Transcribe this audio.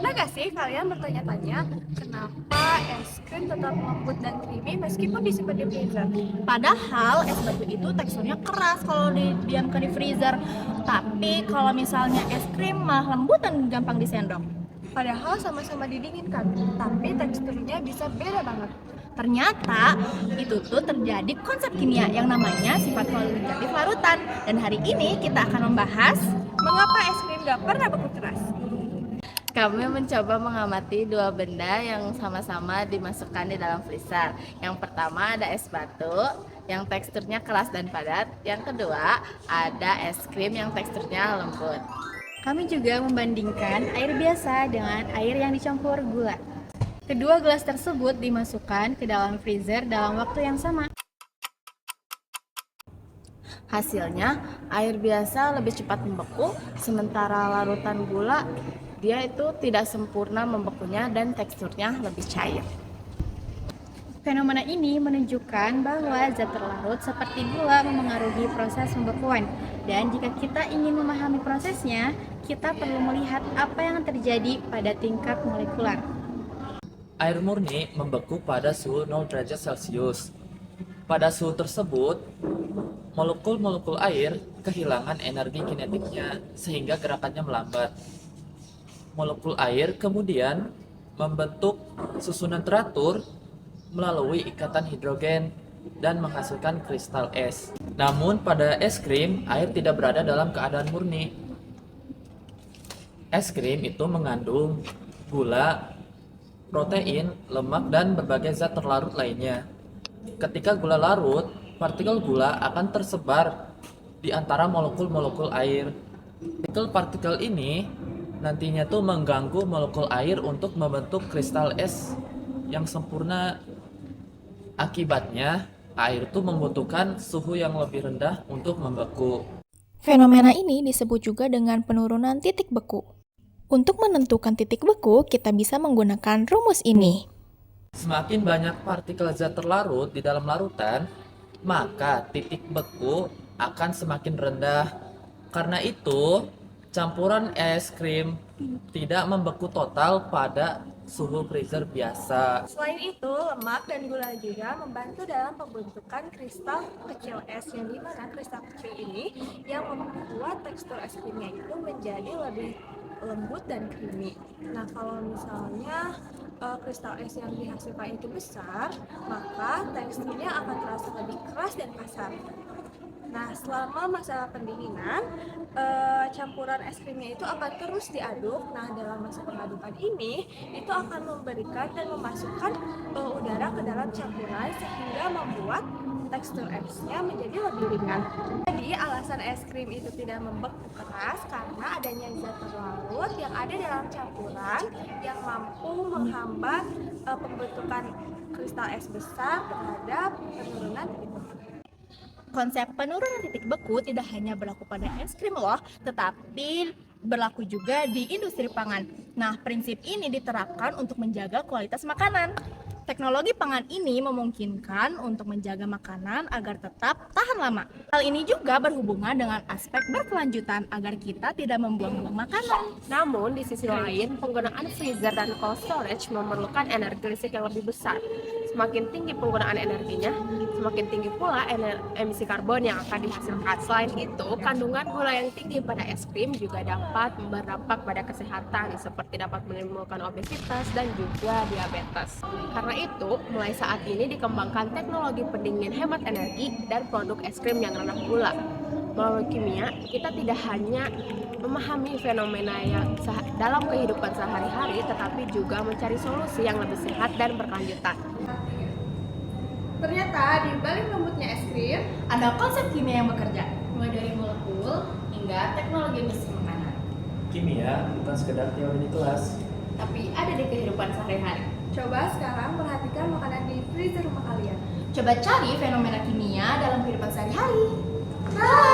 Pernah gak sih kalian bertanya-tanya kenapa es krim tetap lembut dan creamy meskipun disimpan di freezer? Padahal es batu itu teksturnya keras kalau didiamkan di freezer. Tapi kalau misalnya es krim malah lembut dan gampang disendok. Padahal sama-sama didinginkan, tapi teksturnya bisa beda banget. Ternyata itu tuh terjadi konsep kimia yang namanya sifat kualitatif larutan. Dan hari ini kita akan membahas Mengapa es krim gak pernah beku keras? Kami mencoba mengamati dua benda yang sama-sama dimasukkan di dalam freezer. Yang pertama ada es batu yang teksturnya keras dan padat. Yang kedua ada es krim yang teksturnya lembut. kami juga membandingkan air biasa dengan air yang dicampur gula. Kedua gelas tersebut dimasukkan ke dalam freezer dalam waktu yang sama. Hasilnya air biasa lebih cepat membeku, sementara larutan gula dia itu tidak sempurna membekunya dan teksturnya lebih cair. Fenomena ini menunjukkan bahwa zat terlarut seperti gula memengaruhi proses pembekuan. Dan jika kita ingin memahami prosesnya, kita perlu melihat apa yang terjadi pada tingkat molekular. Air murni membeku pada suhu 0 derajat Celcius. Pada suhu tersebut, molekul-molekul air kehilangan energi kinetiknya sehingga gerakannya melambat. Molekul air kemudian membentuk susunan teratur melalui ikatan hidrogen dan menghasilkan kristal es. Namun pada es krim, air tidak berada dalam keadaan murni. Es krim itu mengandung gula, protein, lemak, dan berbagai zat terlarut lainnya. Ketika gula larut, partikel gula akan tersebar di antara molekul-molekul air. Partikel-partikel ini nantinya tuh mengganggu molekul air untuk membentuk kristal es yang sempurna. Akibatnya, air itu membutuhkan suhu yang lebih rendah untuk membeku. Fenomena ini disebut juga dengan penurunan titik beku. Untuk menentukan titik beku, kita bisa menggunakan rumus ini. Semakin banyak partikel zat terlarut di dalam larutan, maka titik beku akan semakin rendah. Karena itu, campuran es krim tidak membeku total pada suhu freezer biasa. Selain itu, lemak dan gula juga membantu dalam pembentukan kristal kecil es yang dimana kristal kecil ini yang membuat tekstur es krimnya itu menjadi lebih lembut dan creamy. Nah, kalau misalnya kristal es yang dihasilkan itu besar, maka teksturnya akan terasa lebih keras dan kasar. Nah, selama masa pendinginan, campuran es krimnya itu akan terus diaduk. Nah, dalam masa pengadukan ini, itu akan memberikan dan memasukkan udara ke dalam campuran sehingga membuat tekstur esnya menjadi lebih ringan. Jadi, alasan es krim itu tidak membeku keras karena adanya zat terlarut yang ada dalam campuran yang mampu menghambat pembentukan kristal es besar terhadap penurunan titik beku. Konsep penurunan titik beku tidak hanya berlaku pada es krim loh, tetapi berlaku juga di industri pangan. Nah, prinsip ini diterapkan untuk menjaga kualitas makanan. Teknologi pangan ini memungkinkan untuk menjaga makanan agar tetap tahan lama. Hal ini juga berhubungan dengan aspek berkelanjutan agar kita tidak membuang-buang makanan. Namun, di sisi lain, penggunaan freezer dan cold storage memerlukan energi listrik yang lebih besar. Semakin tinggi penggunaan energinya, semakin tinggi pula emisi karbon yang akan dihasilkan. Selain itu, kandungan gula yang tinggi pada es krim juga dapat berdampak pada kesehatan, seperti dapat menimbulkan obesitas dan juga diabetes. Karena itu, mulai saat ini dikembangkan teknologi pendingin hemat energi dan produk es krim yang rendah gula. Melalui kimia, kita tidak hanya memahami fenomena yang dalam kehidupan sehari-hari, tetapi juga mencari solusi yang lebih sehat dan berkelanjutan. Ternyata di balik lembutnya es krim, Ada konsep kimia yang bekerja, mulai dari molekul hingga teknologi industri makanan. Kimia bukan sekedar teori di kelas. Tapi ada di kehidupan sehari-hari. coba sekarang perhatikan makanan di freezer rumah kalian. Coba cari fenomena kimia dalam kehidupan sehari-hari. Bye!